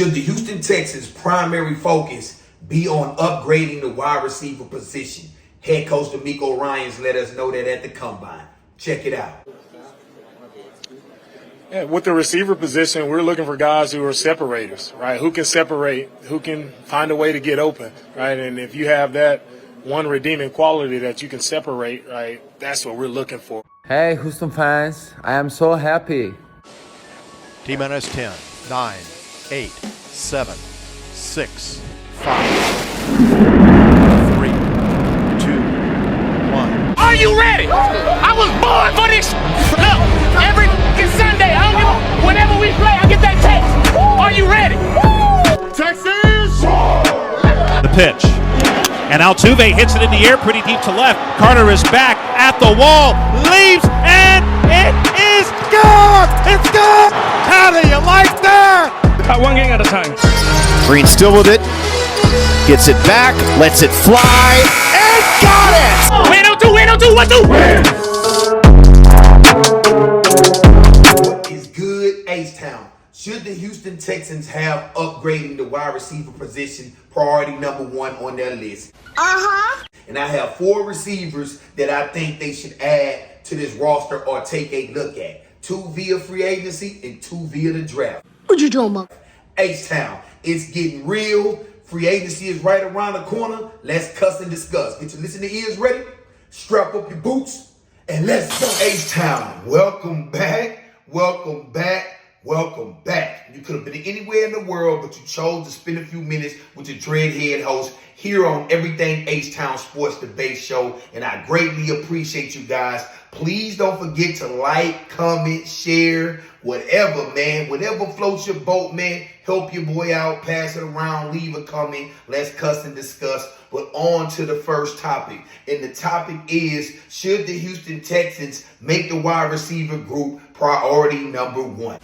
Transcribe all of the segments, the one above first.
Should the Houston Texans' primary focus be on upgrading the wide receiver position? Head coach D'Amico Ryans let us know that at the Combine. Check it out. Yeah, with the receiver position, we're looking for guys who are separators, right? Who can separate, who can find a way to get open, right? And if you have that one redeeming quality that you can separate, right, that's what we're looking for. Hey, Houston fans, I am so happy. T-minus 10, 9, 8, 7, 6, 5, 3, 2, 1. Are you ready? I was born for this. Look, every Sunday, I don't give a, whenever we play, I get that text. Are you ready? Texas! The pitch. And Altuve hits it in the air pretty deep to left. Carter is back at the wall, leaves, and it is gone! It's gone! How do you like that? One game at a time. Green still with it. Gets it back, lets it fly, and got it! Win, two, win, two, 1, 2. What is good, H-Town? Should the Houston Texans have upgrading the wide receiver position priority number one on their list? And I have 4 receivers that I think they should add to this roster or take a look at. 2 via free agency and 2 via the draft. What you doing, Mark? H-Town, it's getting real. Free agency is right around the corner. Let's cuss and discuss. Get your listening ears ready. Strap up your boots and let's go. H-Town, welcome back. Welcome back. Welcome back. You could have been anywhere in the world, but you chose to spend a few minutes with your dreadhead host here on Everything H-Town Sports Debate Show, and I greatly appreciate you guys. Please don't forget to like, comment, share, whatever, man. Whatever floats your boat, man. Help your boy out, pass it around, leave a comment. Let's cuss and discuss. But on to the first topic. And the topic is, should the Houston Texans make the wide receiver group priority number one?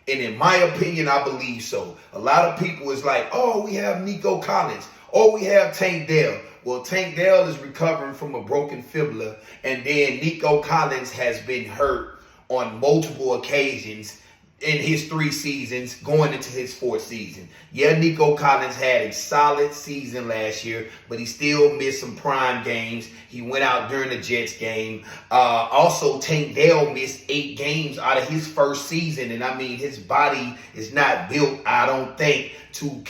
And in my opinion, I believe so. A lot of people is like, oh, we have Nico Collins. Oh, we have Tank Dell. Well, Tank Dell is recovering from a broken fibula. And then Nico Collins has been hurt on multiple occasions in his 3 seasons, going into his 4th season. Yeah, Nico Collins had a solid season last year, but he still missed some prime games. He went out during the Jets game. Also, Tank Dell missed 8 games out of his first season. And I mean, his body is not built, I don't think, to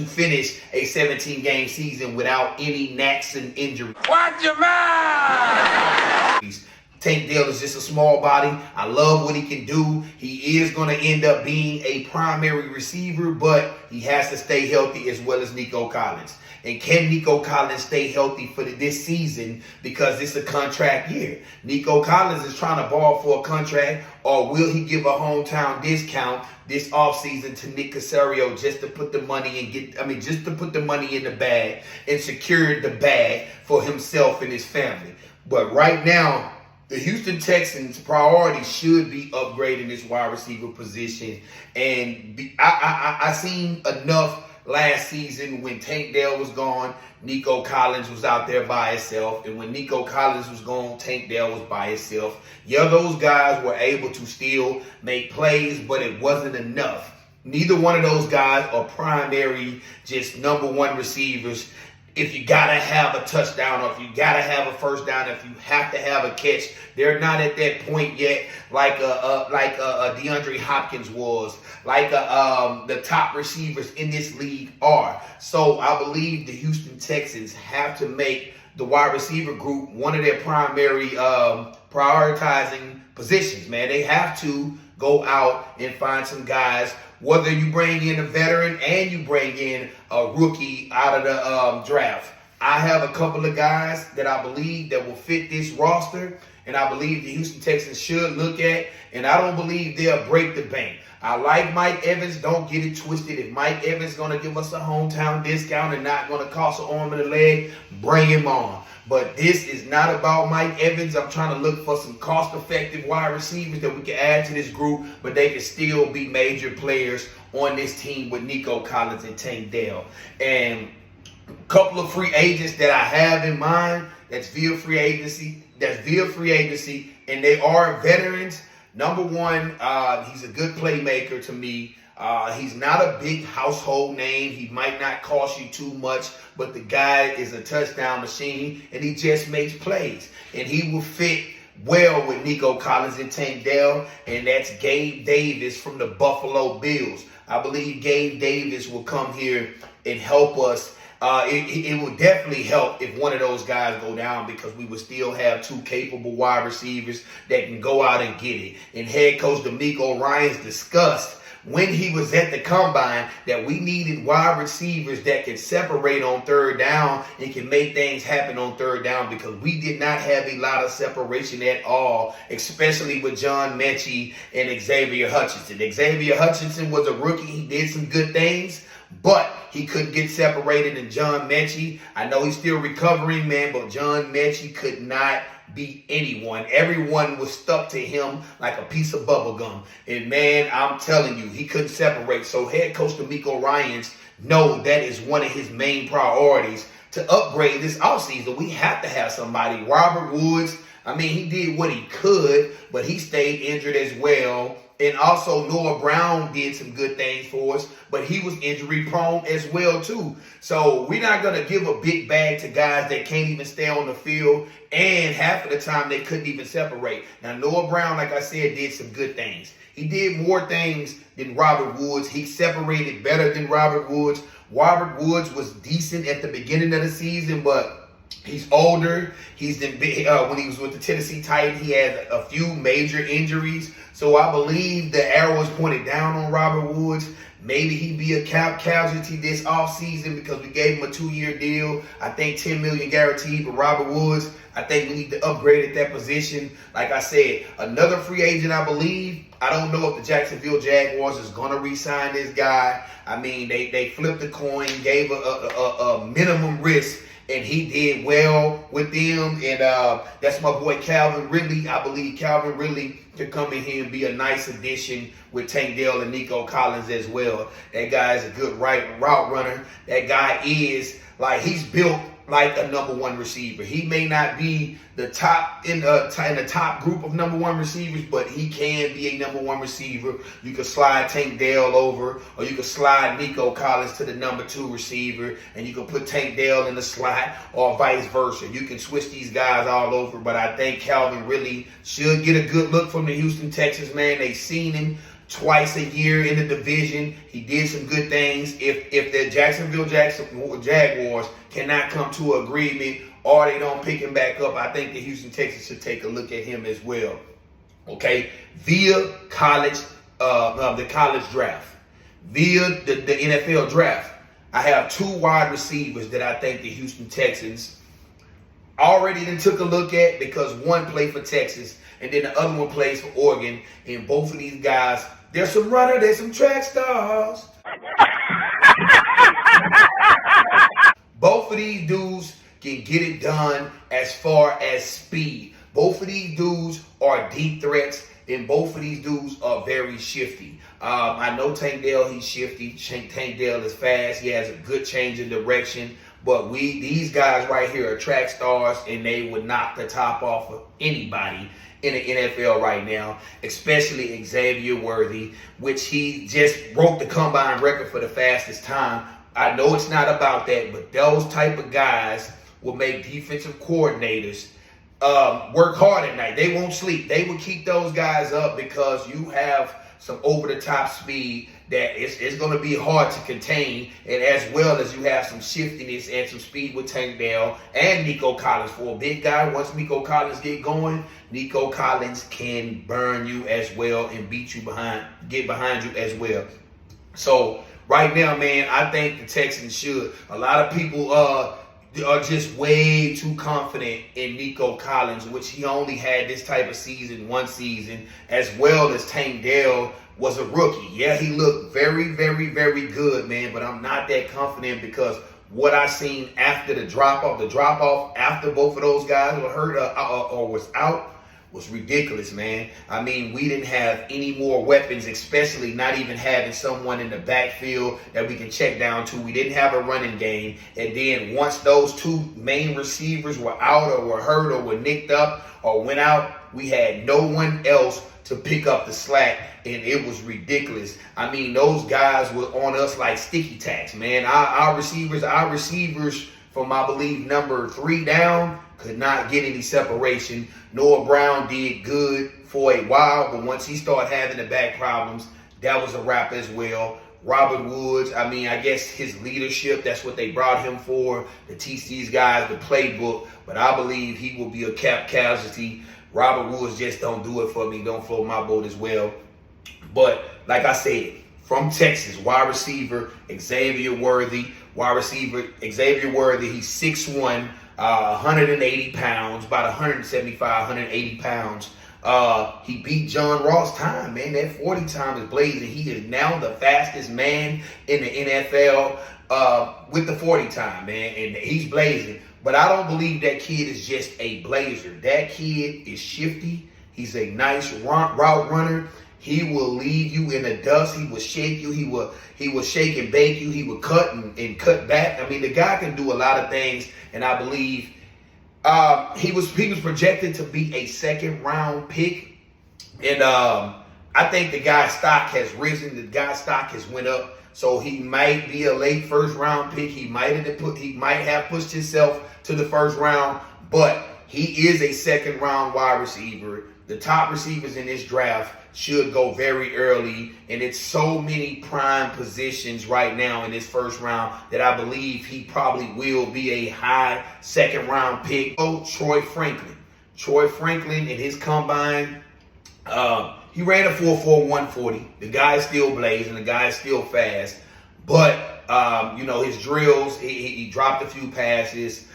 finish a 17-game season without any knacks and injuries. Watch your mouth. Tank Dell is just a small body. I love what he can do. He is going to end up being a primary receiver, but he has to stay healthy as well as Nico Collins. And can Nico Collins stay healthy for this season, because it's a contract year? Nico Collins is trying to ball for a contract, or will he give a hometown discount this offseason to Nick Caserio just to put the money and just to put the money in the bag and secure the bag for himself and his family? But right now, the Houston Texans' priority should be upgrading this wide receiver position. And I seen enough last season when Tank Dell was gone, Nico Collins was out there by himself. And when Nico Collins was gone, Tank Dell was by himself. Yeah, those guys were able to still make plays, but it wasn't enough. Neither one of those guys are primary, just number 1 receivers. If you got to have a touchdown, or if you got to have a first down, if you have to have a catch, they're not at that point yet like DeAndre Hopkins was, like the top receivers in this league are. So I believe the Houston Texans have to make the wide receiver group one of their primary prioritizing positions, man. They have to go out and find some guys, whether you bring in a veteran and you bring in a rookie out of the draft. I have a couple of guys that I believe that will fit this roster, and I believe the Houston Texans should look at, and I don't believe they'll break the bank. I like Mike Evans. Don't get it twisted. If Mike Evans is going to give us a hometown discount and not going to cost an arm and a leg, bring him on. But this is not about Mike Evans. I'm trying to look for some cost-effective wide receivers that we can add to this group, but they can still be major players on this team with Nico Collins and Tank Dell. And a couple of free agents that I have in mind that's via free agency, and they are veterans. Number 1, he's a good playmaker to me. He's not a big household name. He might not cost you too much, but the guy is a touchdown machine, and he just makes plays. And he will fit well with Nico Collins and Tank Dell, and that's Gabe Davis from the Buffalo Bills. I believe Gabe Davis will come here and help us. It will definitely help if one of those guys go down, because we will still have two capable wide receivers that can go out and get it. And head coach DeMeco Ryans discussed when he was at the combine that we needed wide receivers that can separate on third down and can make things happen on third down, because we did not have a lot of separation at all, especially with John Mechie and Xavier Hutchinson. Xavier Hutchinson was a rookie. He did some good things, but he couldn't get separated. And John Mechie, I know he's still recovering, man, but John Mechie could not beat anyone. Everyone was stuck to him like a piece of bubble gum. And man, I'm telling you, he couldn't separate. So head coach DeMeco Ryans know that is one of his main priorities to upgrade this offseason. We have to have somebody. Robert Woods, I mean, he did what he could, but he stayed injured as well. And also Noah Brown did some good things for us, but he was injury prone as well too. So we're not going to give a big bag to guys that can't even stay on the field, and half of the time they couldn't even separate. Now Noah Brown, like I said, did some good things. He did more things than Robert Woods. He separated better than Robert Woods. Robert Woods was decent at the beginning of the season, but he's older. He's when he was with the Tennessee Titans, he had a few major injuries. So I believe the arrow is pointed down on Robert Woods. Maybe he'd be a casualty this offseason because we gave him a 2-year deal. I think $10 million guaranteed. But Robert Woods, I think we need to upgrade at that position. Like I said, another free agent, I believe. I don't know if the Jacksonville Jaguars is going to re-sign this guy. I mean, they flipped the coin, gave a minimum risk, and he did well with them. And that's my boy Calvin Ridley. I believe Calvin Ridley to come in here and be a nice addition with Tank Dell and Nico Collins as well. That guy is a good route runner. That guy is, like, he's built like a number one receiver. He may not be the top in the top group of number one receivers, but he can be a number one receiver. You could slide Tank Dell over, or you could slide Nico Collins to the number 2 receiver, and you can put Tank Dell in the slot, or vice versa. You can switch these guys all over, but I think Calvin really should get a good look from the Houston Texans, man. They've seen him twice a year in the division. He did some good things. If the Jacksonville Jaguars cannot come to an agreement, or they don't pick him back up, I think the Houston Texans should take a look at him as well. Okay, via college, the college draft, via the NFL draft, I have 2 wide receivers that I think the Houston Texans already took a look at, because one played for Texas and then the other one plays for Oregon. And both of these guys, there's some runner, there's some track stars. Both of these dudes can get it done as far as speed. Both of these dudes are deep threats, and both of these dudes are very shifty. I know Tank Dell, he's shifty. Tank Dell is fast. He has a good change of direction. But these guys right here are track stars, and they would knock the top off of anybody in the NFL right now, especially Xavier Worthy, which he just broke the combine record for the fastest time. I know it's not about that, but those type of guys will make defensive coordinators work hard at night. They won't sleep. They will keep those guys up, because you have some over-the-top speed that it's going to be hard to contain, and as well as you have some shiftiness and some speed with Tank Dell and Nico Collins. For a big guy, once Nico Collins get going, Nico Collins can burn you as well and get behind you as well. So right now, man, I think the Texans should. A lot of people are just way too confident in Nico Collins, which he only had this type of season, one season, as well as Tank Dell was a rookie. Yeah, he looked very, very, very good, man, but I'm not that confident, because what I seen after the drop-off after both of those guys were hurt or was out, was ridiculous, man. I mean, we didn't have any more weapons, especially not even having someone in the backfield that we can check down to. We didn't have a running game. And then once those 2 main receivers were out or were hurt or were nicked up or went out, we had no one else to pick up the slack. and it was ridiculous. I mean, those guys were on us like sticky tacks, man. Our receivers from, I believe, number 3 down could not get any separation. Noah Brown did good for a while, but once he started having the back problems, that was a wrap as well. Robert Woods, I mean, I guess his leadership, that's what they brought him for, to teach these guys the playbook, but I believe he will be a cap casualty. Robert Woods just don't do it for me, don't float my boat as well. But like I said, from Texas, wide receiver Xavier Worthy. He's 6'1", 180 pounds, about 175, 180 pounds. He beat John Ross time, man. That 40 time is blazing. He is now the fastest man in the NFL with the 40 time, man. And he's blazing. But I don't believe that kid is just a blazer. That kid is shifty. He's a nice route runner. He will leave you in the dust. He will shake you. He will shake and bake you. He will cut and cut back. I mean, the guy can do a lot of things, and I believe he was projected to be a 2nd round pick, and I think the guy's stock has risen. The guy's stock has went up, so he might be a late 1st round pick. He might have pushed himself to the 1st round, but he is a 2nd round wide receiver. The top receivers in this draft should go very early, and it's so many prime positions right now in this 1st round that I believe he probably will be a high 2nd round pick. Oh, Troy Franklin in his combine, he ran a 4.4 140. The guy is still blazing. The guy is still fast, but his drills, he dropped a few passes.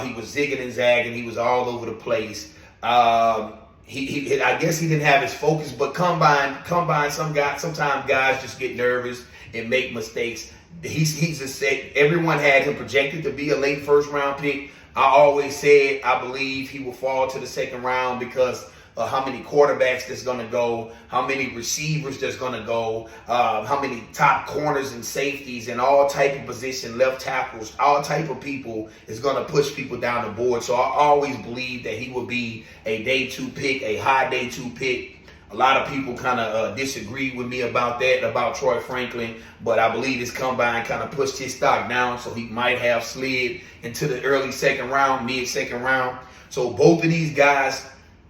He was zigging and zagging. He was all over the place. I guess he didn't have his focus, but combine. Sometimes guys just get nervous and make mistakes. Everyone had him projected to be a late 1st round pick. I always said I believe he will fall to the 2nd round because of how many quarterbacks that's going to go, how many receivers that's going to go, how many top corners and safeties and all type of position, left tackles, all type of people is going to push people down the board. So I always believe that he will be a day 2 pick, a high day 2 pick. A lot of people kind of disagree with me about that, about Troy Franklin, but I believe this combine kind of pushed his stock down, so he might have slid into the early 2nd round, mid 2nd round. So both of these guys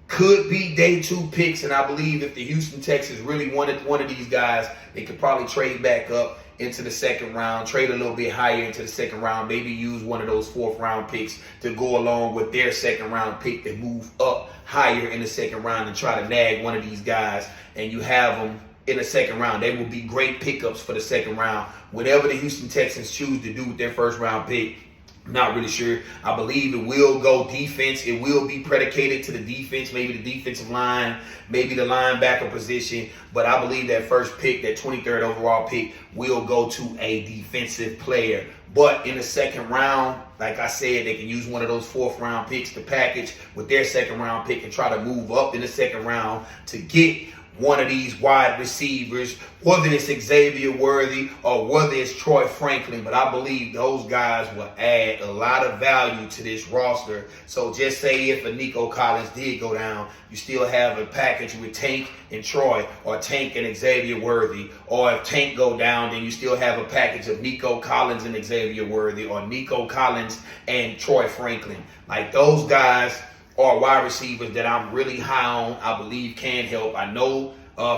could be day 2 picks, and I believe if the Houston Texans really wanted one of these guys, they could probably trade back up into the 2nd round, trade a little bit higher into the 2nd round, maybe use one of those 4th round picks to go along with their 2nd round pick to move up higher in the 2nd round and try to nag one of these guys, and you have them in the 2nd round. They will be great pickups for the 2nd round. Whatever the Houston Texans choose to do with their 1st round pick, I'm not really sure. I believe it will go defense. It will be predicated to the defense, maybe the defensive line, maybe the linebacker position. But I believe that 1st pick, that 23rd overall pick, will go to a defensive player. But in the 2nd round, like I said, they can use one of those 4th round picks to package with their 2nd round pick and try to move up in the 2nd round to get one of these wide receivers, whether it's Xavier Worthy or whether it's Troy Franklin. But I believe those guys will add a lot of value to this roster. So just say if a Nico Collins did go down, you still have a package with Tank and Troy, or Tank and Xavier Worthy. Or if Tank go down, then you still have a package of Nico Collins and Xavier Worthy, or Nico Collins and Troy Franklin. Like, those guys are wide receivers that I'm really high on, I believe can help. I know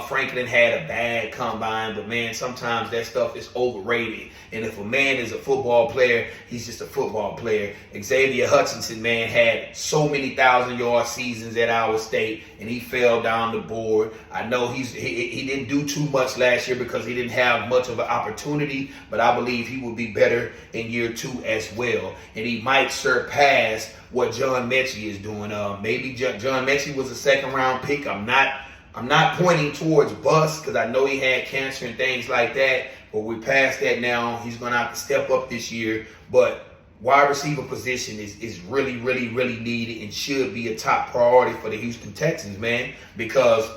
Franklin had a bad combine, but man, sometimes that stuff is overrated. And if a man is a football player, he's just a football player. Xavier Hutchinson, man, had so many 1,000-yard seasons at Iowa State, and he fell down the board. I know he didn't do too much last year because he didn't have much of an opportunity, but I believe he will be better in year 2 as well. And he might surpass what John Mechie is doing. Maybe John Mechie was a 2nd round pick. I'm not pointing towards bust because I know he had cancer and things like that, but we're past that now. He's going to have to step up this year. But wide receiver position is really, really, really needed and should be a top priority for the Houston Texans, man, because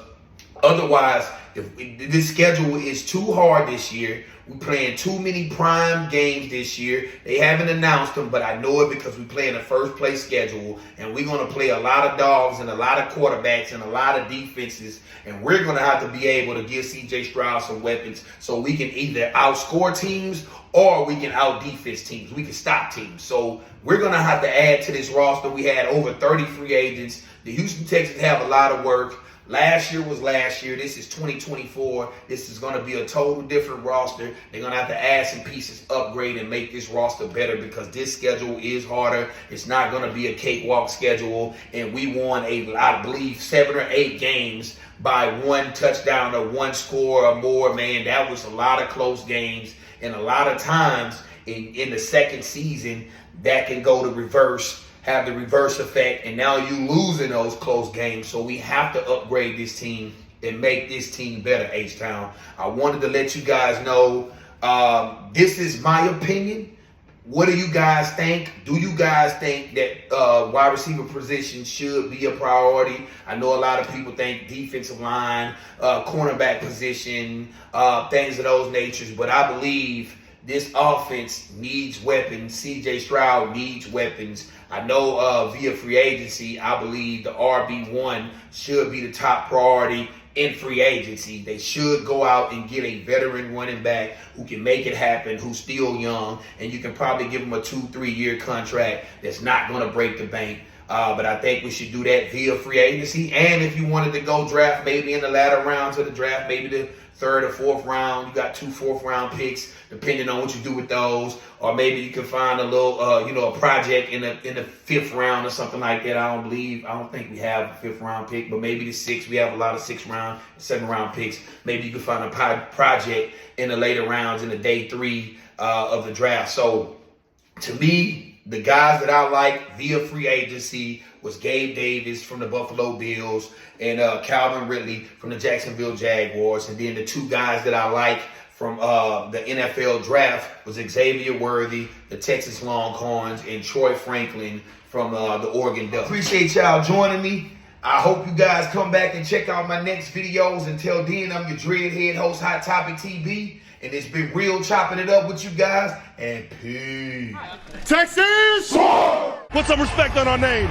Otherwise, this schedule is too hard this year. We're playing too many prime games this year. They haven't announced them, but I know it because we play in a first place schedule, and we're going to play a lot of dogs and a lot of quarterbacks and a lot of defenses, and we're going to have to be able to give C.J. Stroud some weapons so we can either outscore teams or we can out-defense teams. We can stop teams. So we're going to have to add to this roster. We had over 30 free agents. The Houston Texans have a lot of work. Last year was last year. This is 2024. This is going to be a total different roster. They're going to have to add some pieces, upgrade, and make this roster better because this schedule is harder. It's not going to be a cakewalk schedule. And we won, I believe, 7 or 8 games by 1 touchdown or 1 score or more. Man, that was a lot of close games. And a lot of times in the second season, that can go to reverse, have the reverse effect, and now you losing those close games. So we have to upgrade this team and make this team better, H-Town. I wanted to let you guys know this is my opinion. What do you guys think? Do you guys think that wide receiver position should be a priority? I know a lot of people think defensive line, cornerback position, things of those natures, but I believe this offense needs weapons. C.J. Stroud needs weapons. I know via free agency, I believe the RB1 should be the top priority in free agency. They should go out and get a veteran running back who can make it happen, who's still young, and you can probably give him a 2-3 year contract that's not going to break the bank. But I think we should do that via free agency. And if you wanted to go draft maybe in the latter rounds of the draft, maybe the 3rd or 4th round, you got 2 4th-round picks, depending on what you do with those. Or maybe you can find a little, a project in the 5th round or something like that. I don't think we have a 5th round pick, but maybe the 6th. We have a lot of 6th round, 7th round picks. Maybe you can find a project in the later rounds in the day 3 of the draft. So to me, the guys that I like via free agency was Gabe Davis from the Buffalo Bills and Calvin Ridley from the Jacksonville Jaguars. And then the 2 guys that I like from the NFL draft was Xavier Worthy, the Texas Longhorns, and Troy Franklin from the Oregon Ducks. Appreciate y'all joining me. I hope you guys come back and check out my next videos. Until then, I'm your Dreadhead host, Hot Topic TV. And it's been real chopping it up with you guys. And peace. Texas! Put some respect on our name.